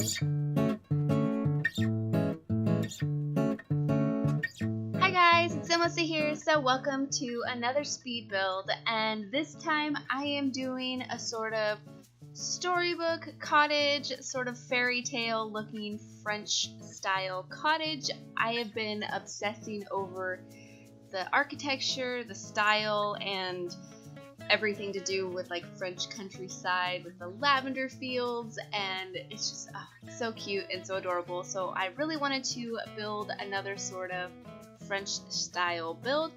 Hi guys, it's SimLicy here, so welcome to another speed build, and this time I am doing a sort of storybook cottage, sort of fairy tale looking French style cottage. I have been obsessing over the architecture, the style, and everything to do with like French countryside with the lavender fields, and it's just so cute and so adorable. So I really wanted to build another sort of French style build,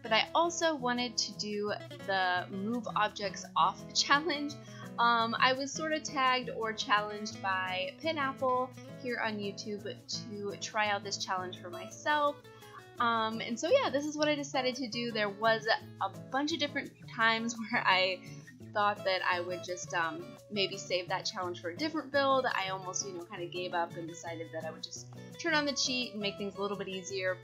but I also wanted to do the move objects off challenge. I was sort of tagged or challenged by Pineapple here on YouTube to try out this challenge for myself. And so yeah, this is what I decided to do. There was a bunch of different times where I thought that I would just maybe save that challenge for a different build. I almost, kind of gave up and decided that I would just turn on the cheat and make things a little bit easier.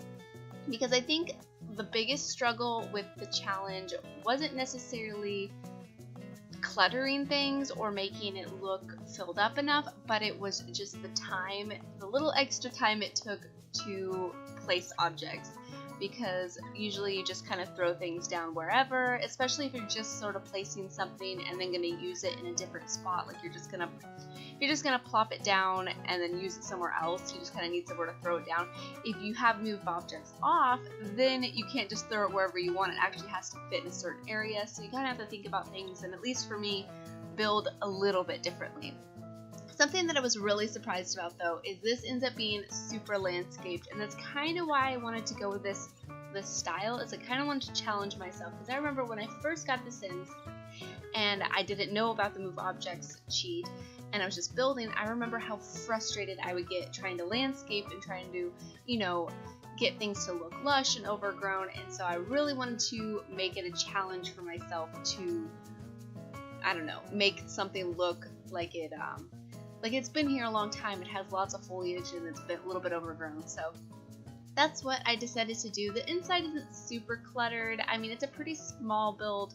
Because I think the biggest struggle with the challenge wasn't necessarily cluttering things or making it look filled up enough, but it was just the time, the little extra time it took to place objects, because usually you just kind of throw things down wherever, especially if you're just sort of placing something and then going to use it in a different spot. Like you're just gonna plop it down and then use it somewhere else. You just kind of need somewhere to throw it down. If you have moved objects off, then you can't just throw it wherever you want. It actually has to fit in a certain area, so you kind of have to think about things, and at least for me, build a little bit differently. Something that I was really surprised about though is this ends up being super landscaped, and that's kind of why I wanted to go with this style. Is I kind of wanted to challenge myself, because I remember when I first got The Sims and I didn't know about the move objects cheat and I was just building, I remember how frustrated I would get trying to landscape and trying to, get things to look lush and overgrown. And so I really wanted to make it a challenge for myself to, make something look like it like it's been here a long time. It has lots of foliage and it's been a little bit overgrown. So that's what I decided to do. The inside isn't super cluttered. I mean, it's a pretty small build.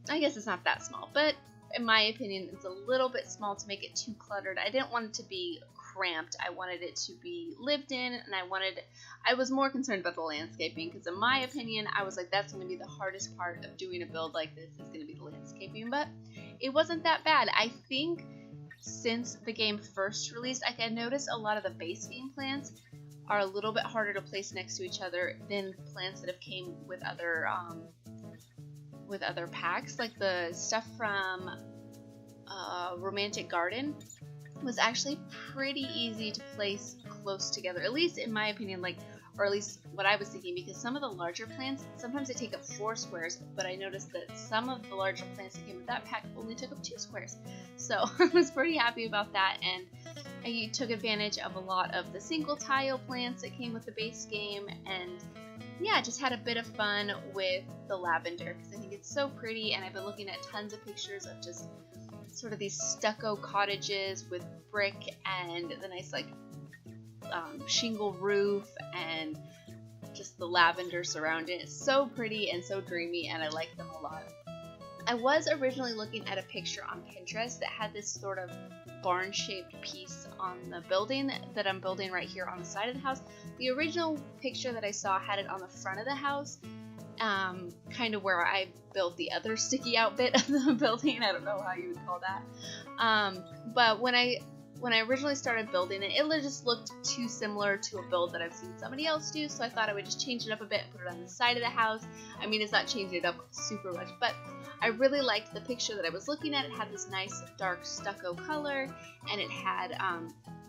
I guess it's not that small, but in my opinion, it's a little bit small to make it too cluttered. I didn't want it to be cramped. I wanted it to be lived in, and I was more concerned about the landscaping, because in my opinion, I was like, that's going to be the hardest part of doing a build like this, is going to be the landscaping, but it wasn't that bad. I think since the game first released, I noticed a lot of the base game plants are a little bit harder to place next to each other than plants that have came with other packs. Like the stuff from Romantic Garden was actually pretty easy to place close together, at least in my opinion, or at least what I was thinking, because some of the larger plants, sometimes they take up 4 squares, but I noticed that some of the larger plants that came with that pack only took up 2 squares. So I was pretty happy about that, and I took advantage of a lot of the single tile plants that came with the base game, and yeah, just had a bit of fun with the lavender, because I think it's so pretty, and I've been looking at tons of pictures of just sort of these stucco cottages with brick and the nice shingle roof and just the lavender surrounding it. It's so pretty and so dreamy, and I like them a lot. I was originally looking at a picture on Pinterest that had this sort of barn-shaped piece on the building that I'm building right here on the side of the house. The original picture that I saw had it on the front of the house, kind of where I built the other sticky out bit of the building. I don't know how you would call that. But when I originally started building it, it just looked too similar to a build that I've seen somebody else do, so I thought I would just change it up a bit and put it on the side of the house. I mean, it's not changing it up super much, but I really liked the picture that I was looking at. It had this nice dark stucco color, and it had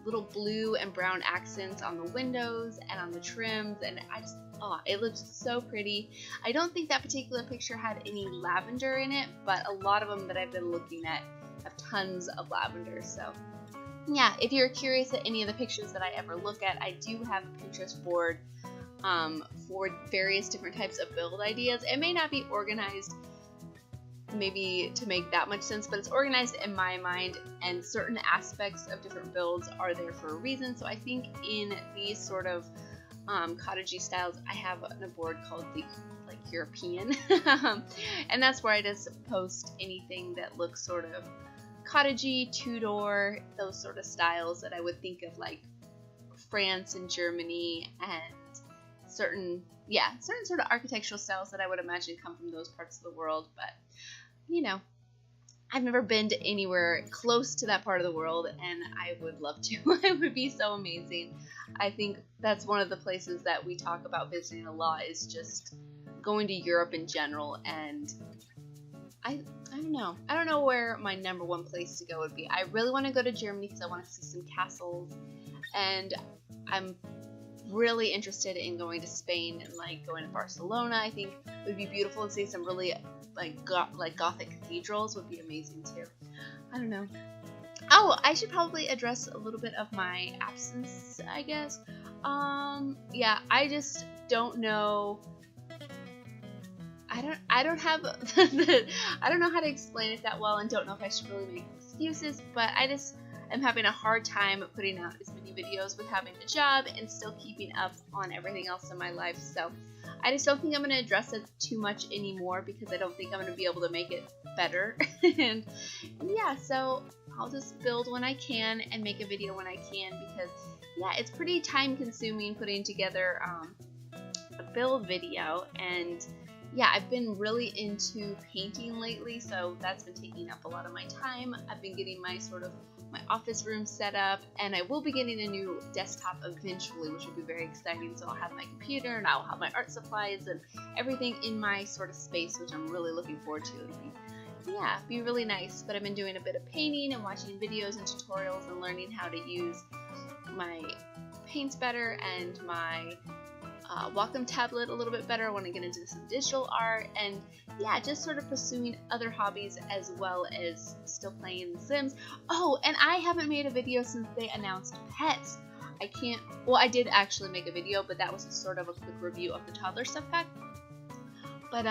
little blue and brown accents on the windows and on the trims, and it looked so pretty. I don't think that particular picture had any lavender in it, but a lot of them that I've been looking at have tons of lavender. So yeah, if you're curious at any of the pictures that I ever look at, I do have a Pinterest board for various different types of build ideas. It may not be organized maybe to make that much sense, but it's organized in my mind, and certain aspects of different builds are there for a reason. So I think in these sort of cottagey styles, I have a board called the European and that's where I just post anything that looks sort of cottagey, Tudor, those sort of styles that I would think of like France and Germany, and certain sort of architectural styles that I would imagine come from those parts of the world. But you know, I've never been to anywhere close to that part of the world, and I would love to. It would be so amazing. I think that's one of the places that we talk about visiting a lot, is just going to Europe in general. And I don't know. I don't know where my number one place to go would be. I really want to go to Germany because I want to see some castles, and I'm really interested in going to Spain and like going to Barcelona. I think it would be beautiful to see some really like Gothic cathedrals. Would be amazing too. I don't know. Oh, I should probably address a little bit of my absence, I guess. Yeah, I just don't know. I don't have I don't know how to explain it that well, and don't know if I should really make excuses, but I just am having a hard time putting out as many videos with having a job and still keeping up on everything else in my life. So I just don't think I'm going to address it too much anymore, because I don't think I'm going to be able to make it better. And yeah, so I'll just build when I can and make a video when I can, because yeah, it's pretty time consuming putting together a build video. And yeah, I've been really into painting lately, so that's been taking up a lot of my time. I've been getting my office room set up, and I will be getting a new desktop eventually, which will be very exciting. So I'll have my computer, and I'll have my art supplies and everything in my sort of space, which I'm really looking forward to. It'll be really nice. But I've been doing a bit of painting and watching videos and tutorials and learning how to use my paints better and my Wacom tablet a little bit better. I want to get into some digital art, and yeah, just sort of pursuing other hobbies as well as still playing The Sims. Oh, and I haven't made a video since they announced pets. I did actually make a video, but that was sort of a quick review of the toddler stuff pack. But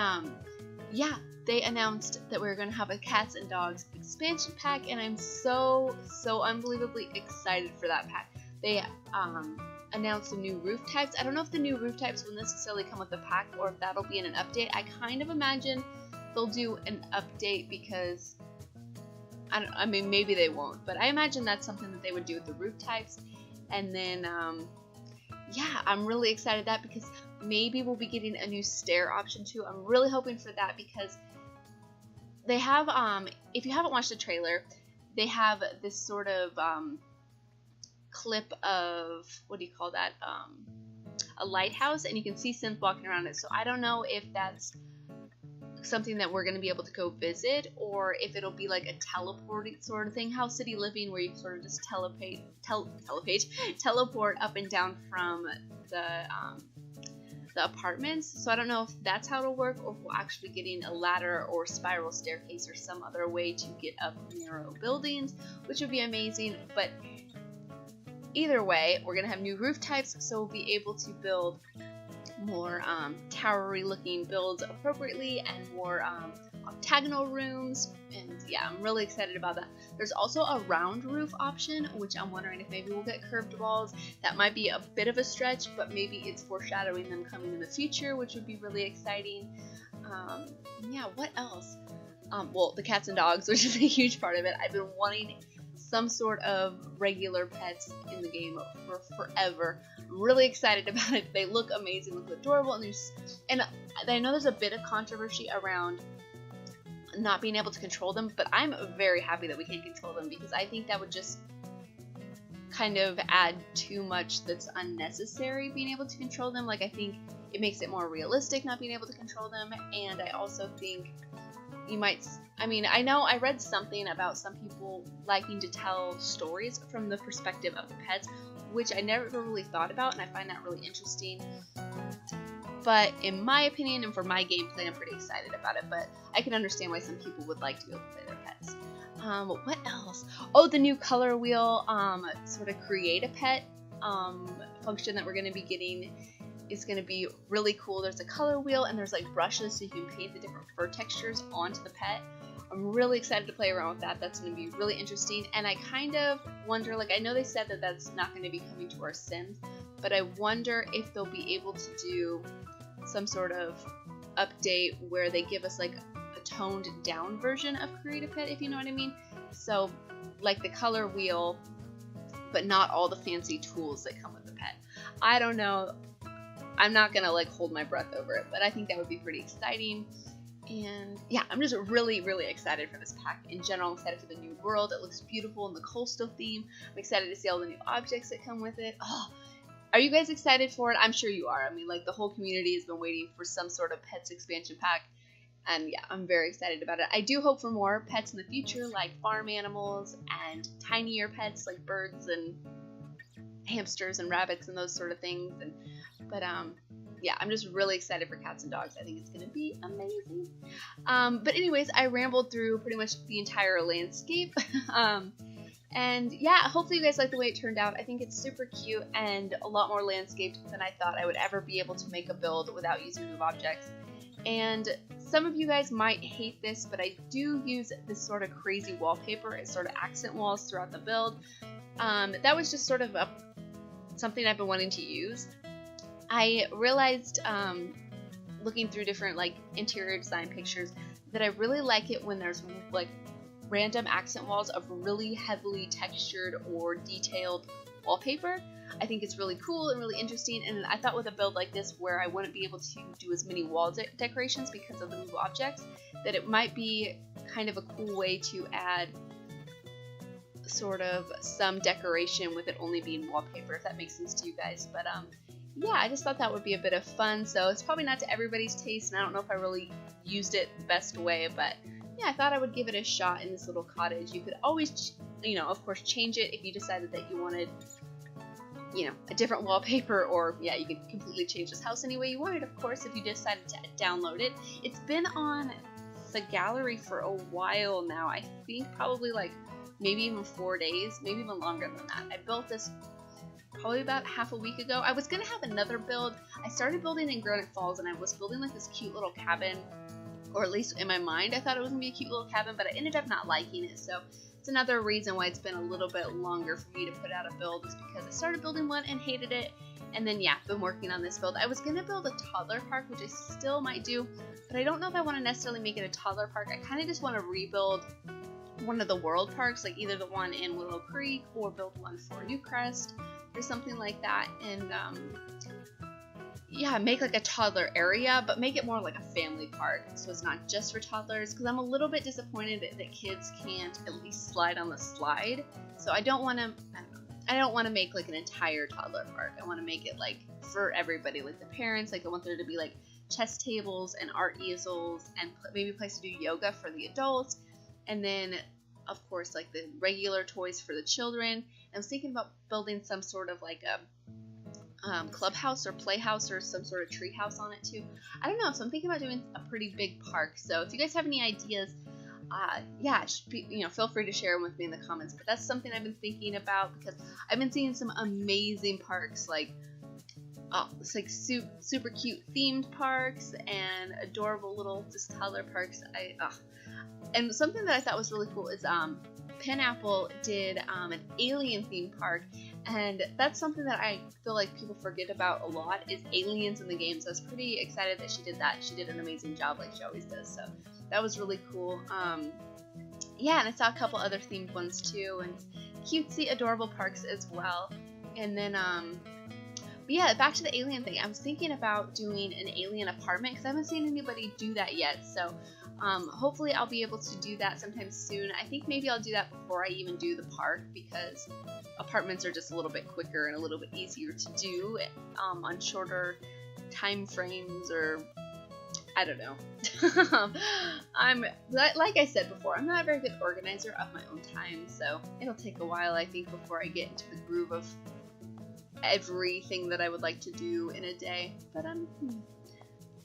yeah, they announced that we were going to have a cats and dogs expansion pack, and I'm so unbelievably excited for that pack. They announced some new roof types. I don't know if the new roof types will necessarily come with the pack, or if that'll be in an update. I kind of imagine they'll do an update, because I mean, maybe they won't, but I imagine that's something that they would do with the roof types. And then yeah, I'm really excited that, because maybe we'll be getting a new stair option too. I'm really hoping for that, because they have if you haven't watched the trailer, they have this sort of clip of, what do you call that, a lighthouse, and you can see Sims walking around it. So I don't know if that's something that we're going to be able to go visit, or if it'll be like a teleport sort of thing, how City Living, where you sort of just teleport up and down from the apartments. So I don't know if that's how it'll work, or if we'll actually be getting a ladder or spiral staircase or some other way to get up narrow buildings, which would be amazing. But either way, we're going to have new roof types, so we'll be able to build more towery looking builds appropriately, and more octagonal rooms. And yeah, I'm really excited about that. There's also a round roof option, which I'm wondering if maybe we'll get curved walls. That might be a bit of a stretch, but maybe it's foreshadowing them coming in the future, which would be really exciting. Yeah, what else? Well, the cats and dogs, which is a huge part of it. I've been wanting some sort of regular pets in the game for forever. I'm really excited about it. They look amazing, look adorable, and I know there's a bit of controversy around not being able to control them, but I'm very happy that we can control them, because I think that would just kind of add too much that's unnecessary being able to control them. Like, I think it makes it more realistic not being able to control them, and I also think you might, I mean, I know I read something about some people liking to tell stories from the perspective of the pets, which I never really thought about, and I find that really interesting. But in my opinion, and for my gameplay, I'm pretty excited about it, but I can understand why some people would like to be able to play their pets. What else? Oh, the new color wheel, sort of create a pet function that we're going to be getting is going to be really cool. There's a color wheel, and there's like brushes, so you can paint the different fur textures onto the pet. I'm really excited to play around with that. That's going to be really interesting. And I kind of wonder, like, I know they said that that's not going to be coming to our Sims, but I wonder if they'll be able to do some sort of update where they give us like a toned down version of Create a Pet, if you know what I mean. So like the color wheel, but not all the fancy tools that come with the pet. I don't know. I'm not gonna like hold my breath over it, but I think that would be pretty exciting. And yeah, I'm just really, really excited for this pack in general. I'm excited for the new world. It looks beautiful in the coastal theme. I'm excited to see all the new objects that come with it. Oh, are you guys excited for it? I'm sure you are. I mean, like, the whole community has been waiting for some sort of pets expansion pack. And yeah, I'm very excited about it. I do hope for more pets in the future, like farm animals and tinier pets like birds and hamsters and rabbits and those sort of things. But yeah, I'm just really excited for cats and dogs. I think it's gonna be amazing. But anyways, I rambled through pretty much the entire landscape. And yeah, hopefully you guys like the way it turned out. I think it's super cute and a lot more landscapes than I thought I would ever be able to make a build without using move objects. And some of you guys might hate this, but I do use this sort of crazy wallpaper as sort of accent walls throughout the build. That was just sort of something I've been wanting to use. I realized looking through different like interior design pictures that I really like it when there's like random accent walls of really heavily textured or detailed wallpaper. I think it's really cool and really interesting, and I thought with a build like this where I wouldn't be able to do as many wall decorations because of the move objects, that it might be kind of a cool way to add sort of some decoration with it only being wallpaper, if that makes sense to you guys. But yeah, I just thought that would be a bit of fun. So it's probably not to everybody's taste, and I don't know if I really used it the best way, but yeah, I thought I would give it a shot in this little cottage. You could always, you know, of course, change it if you decided that you wanted, you know, a different wallpaper, or yeah, you could completely change this house any way you wanted, of course, if you decided to download it. It's been on the gallery for a while now. I think probably like maybe even 4 days, maybe even longer than that. I built this probably about half a week ago. I was gonna have another build. I started building in Granite Falls, and I was building like this cute little cabin, or at least in my mind I thought it was gonna be a cute little cabin, but I ended up not liking it. So it's another reason why it's been a little bit longer for me to put out a build, is because I started building one and hated it, and then yeah, been working on this build. I was gonna build a toddler park, which I still might do, but I don't know if I want to necessarily make it a toddler park. I kind of just want to rebuild one of the world parks, like either the one in Willow Creek or build one for Newcrest or something like that, and yeah, make like a toddler area, but make it more like a family park, so it's not just for toddlers, because I'm a little bit disappointed that kids can't at least slide on the slide. So I don't want to make like an entire toddler park. I want to make it like for everybody, like the parents. Like I want there to be like chess tables and art easels, and maybe a place to do yoga for the adults, and then of course like the regular toys for the children. I was thinking about building some sort of like a clubhouse or playhouse or some sort of tree house on it too. I don't know, so I'm thinking about doing a pretty big park. So if you guys have any ideas, yeah, you know, feel free to share them with me in the comments. But that's something I've been thinking about, because I've been seeing some amazing parks, like it's like super cute themed parks and adorable little just toddler parks. And something that I thought was really cool is Pineapple did an alien themed park, and that's something that I feel like people forget about a lot, is aliens in the game. So I was pretty excited that she did that. She did an amazing job, like she always does. So that was really cool. Yeah, and I saw a couple other themed ones too, and cutesy, adorable parks as well. And then but yeah, back to the alien thing. I was thinking about doing an alien apartment, because I haven't seen anybody do that yet. So hopefully I'll be able to do that sometime soon. I think maybe I'll do that before I even do the park, because apartments are just a little bit quicker and a little bit easier to do on shorter time frames, or I don't know. I'm, like I said before, I'm not a very good organizer of my own time, so it'll take a while, I think, before I get into the groove of everything that I would like to do in a day. But I'm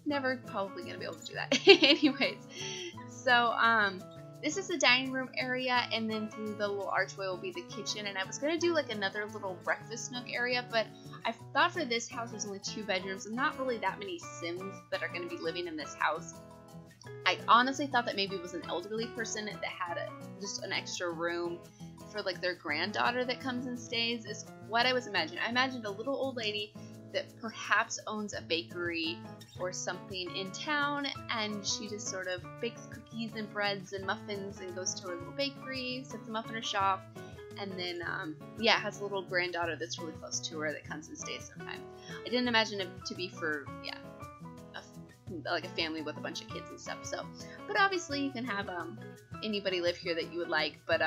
never probably gonna be able to do that. Anyways, so this is the dining room area, and then through the little archway will be the kitchen. And I was gonna do like another little breakfast nook area, but I thought for this house there's only 2 bedrooms and not really that many Sims that are gonna be living in this house. I honestly thought that maybe it was an elderly person that had just an extra room for like their granddaughter that comes and stays, is what I was imagining. I imagined a little old lady that perhaps owns a bakery or something in town, and she just sort of bakes cookies and breads and muffins and goes to her little bakery, sets them up in her shop, and then yeah, has a little granddaughter that's really close to her that comes and stays sometimes. I didn't imagine it to be for, yeah, like a family with a bunch of kids and stuff. So, but obviously you can have anybody live here that you would like. But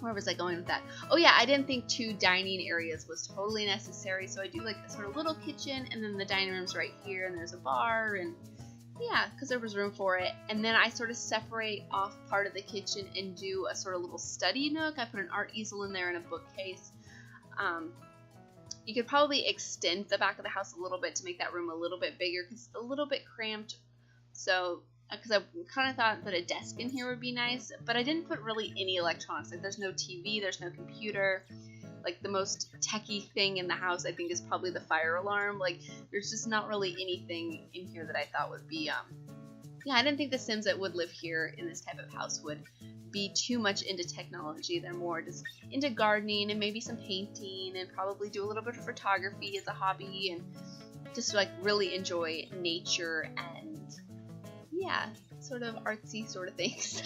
where was I going with that? Oh yeah, I didn't think 2 dining areas was totally necessary, so I do like a sort of little kitchen, and then the dining room's right here, and there's a bar, and yeah, because there was room for it. And then I sort of separate off part of the kitchen and do a sort of little study nook. I put an art easel in there and a bookcase. You could probably extend the back of the house a little bit to make that room a little bit bigger, because it's a little bit cramped. So, because I kind of thought that a desk in here would be nice, but I didn't put really any electronics. Like, there's no TV, there's no computer. Like, the most techie thing in the house, I think, is probably the fire alarm. Like, there's just not really anything in here that I thought would be, yeah, I didn't think the Sims that would live here in this type of house would be too much into technology. They're more just into gardening and maybe some painting, and probably do a little bit of photography as a hobby, and just like really enjoy nature and yeah, sort of artsy sort of things.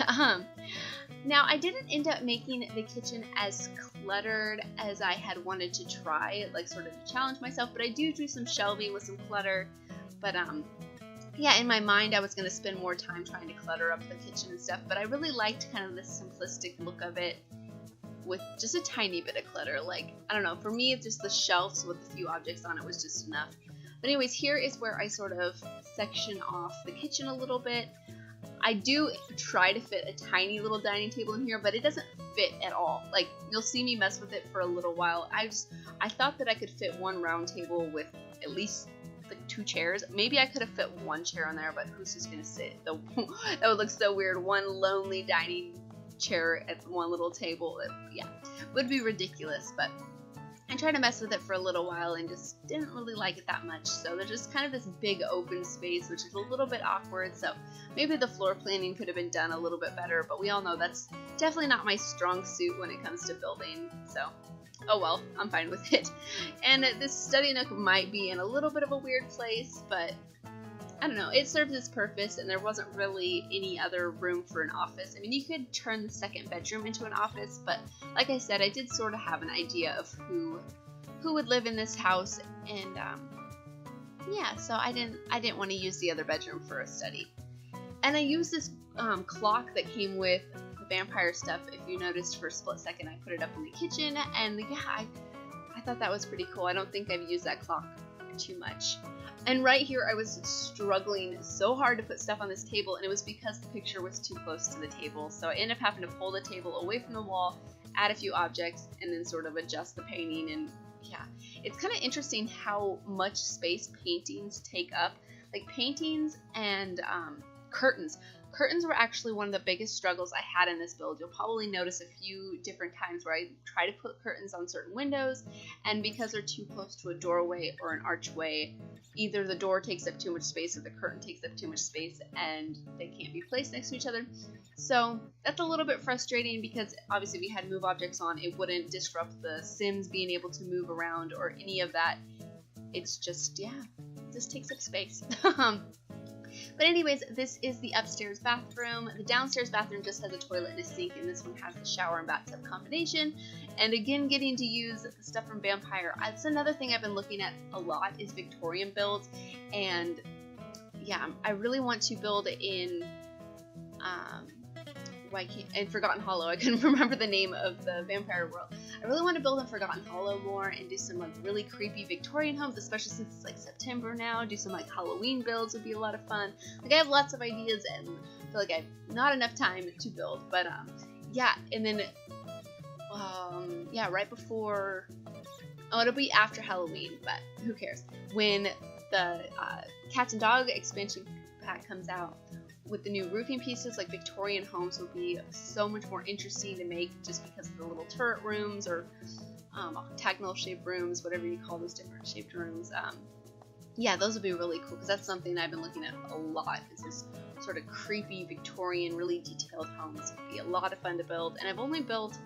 Now, I didn't end up making the kitchen as cluttered as I had wanted to try, like sort of to challenge myself, but I do some shelving with some clutter. But yeah, in my mind I was going to spend more time trying to clutter up the kitchen and stuff, but I really liked kind of the simplistic look of it with just a tiny bit of clutter. Like, I don't know, for me, just the shelves with a few objects on it was just enough. But anyways, here is where I sort of section off the kitchen a little bit. I do try to fit a tiny little dining table in here, but it doesn't fit at all. Like, you'll see me mess with it for a little while. I thought that I could fit one round table with at least like 2 chairs. Maybe I could have fit 1 chair on there, but who's just gonna sit? That would look so weird. One lonely dining chair at one little table. Yeah, would be ridiculous. But I tried to mess with it for a little while and just didn't really like it that much. So there's just kind of this big open space, which is a little bit awkward. So maybe the floor planning could have been done a little bit better, but we all know that's definitely not my strong suit when it comes to building. So, oh well, I'm fine with it. And this study nook might be in a little bit of a weird place, but I don't know, it serves its purpose, and there wasn't really any other room for an office. I mean, you could turn the second bedroom into an office, but like I said, I did sort of have an idea of who would live in this house, and yeah, so I didn't want to use the other bedroom for a study. And I used this clock that came with the vampire stuff. If you noticed, for a split second I put it up in the kitchen, and yeah, I thought that was pretty cool. I don't think I've used that clock too much. And right here, I was struggling so hard to put stuff on this table, and it was because the picture was too close to the table. So I ended up having to pull the table away from the wall, add a few objects, and then sort of adjust the painting. And yeah, it's kind of interesting how much space paintings take up. Like, paintings and curtains. Curtains were actually one of the biggest struggles I had in this build. You'll probably notice a few different times where I try to put curtains on certain windows, and because they're too close to a doorway or an archway, either the door takes up too much space or the curtain takes up too much space, and they can't be placed next to each other. So that's a little bit frustrating, because obviously if we had move objects on, it wouldn't disrupt the Sims being able to move around or any of that. It's just, yeah, it just takes up space. But anyways, this is the upstairs bathroom. The downstairs bathroom just has a toilet and a sink, and this one has the shower and bathtub combination. And again, getting to use the stuff from Vampire. That's another thing I've been looking at a lot, is Victorian builds. And yeah, I really want to build in in Forgotten Hollow. I couldn't remember the name of the vampire world. I really want to build in Forgotten Hollow more and do some like really creepy Victorian homes, especially since it's like September now. Do some like Halloween builds would be a lot of fun. Like, I have lots of ideas and I feel like I have not enough time to build. But yeah, and then yeah, right before, oh, it'll be after Halloween, but who cares? When the Cats and Dog expansion pack comes out, with the new roofing pieces, like, Victorian homes will be so much more interesting to make, just because of the little turret rooms or octagonal shaped rooms, whatever you call those different shaped rooms. Yeah, those would be really cool, because that's something I've been looking at a lot, is this sort of creepy Victorian, really detailed homes. It would be a lot of fun to build, and I've only built,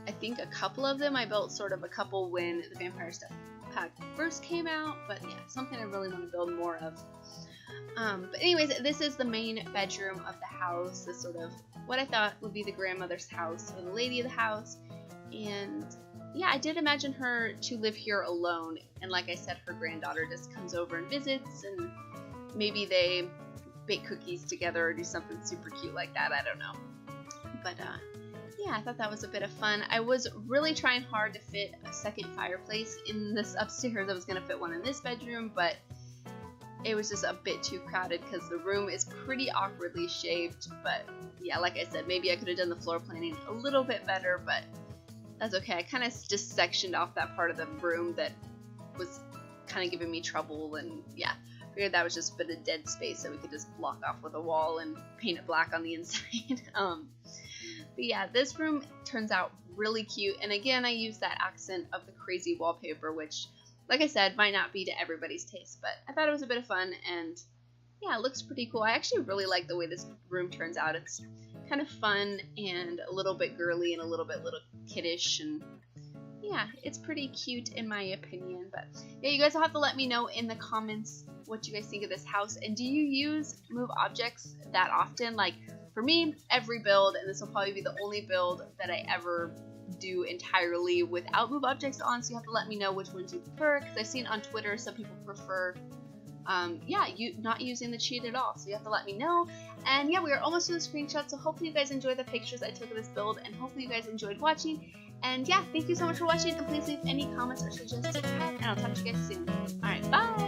I think, a couple of them. I built sort of a couple when the vampire stuff pack first came out, but yeah, something I really want to build more of. But anyways, this is the main bedroom of the house, this sort of what I thought would be the grandmother's house, or the lady of the house. And yeah, I did imagine her to live here alone, and like I said, her granddaughter just comes over and visits, and maybe they bake cookies together or do something super cute like that, I don't know. But yeah, I thought that was a bit of fun. I was really trying hard to fit a second fireplace in this upstairs. I was going to fit one in this bedroom, but it was just a bit too crowded because the room is pretty awkwardly shaped. But yeah, like I said, maybe I could have done the floor planning a little bit better, but that's okay. I kind of just sectioned off that part of the room that was kind of giving me trouble, and yeah, figured that was just a bit of dead space that we could just block off with a wall and paint it black on the inside. But yeah, this room turns out really cute, and again, I use that accent of the crazy wallpaper, which, like I said, might not be to everybody's taste, but I thought it was a bit of fun, and yeah, it looks pretty cool. I actually really like the way this room turns out. It's kind of fun and a little bit girly and a little kiddish, and yeah, it's pretty cute in my opinion. But yeah, you guys will have to let me know in the comments what you guys think of this house, and do you use move objects that often? Like, for me, every build, and this will probably be the only build that I ever do entirely without move objects on, so you have to let me know which ones you prefer, because I've seen on Twitter some people prefer not using the cheat at all, so you have to let me know. And yeah, we are almost to the screenshot, so hopefully you guys enjoyed the pictures I took of this build, and hopefully you guys enjoyed watching. And yeah, thank you so much for watching, and please leave any comments or suggested tab, and I'll talk to you guys soon. Alright, bye!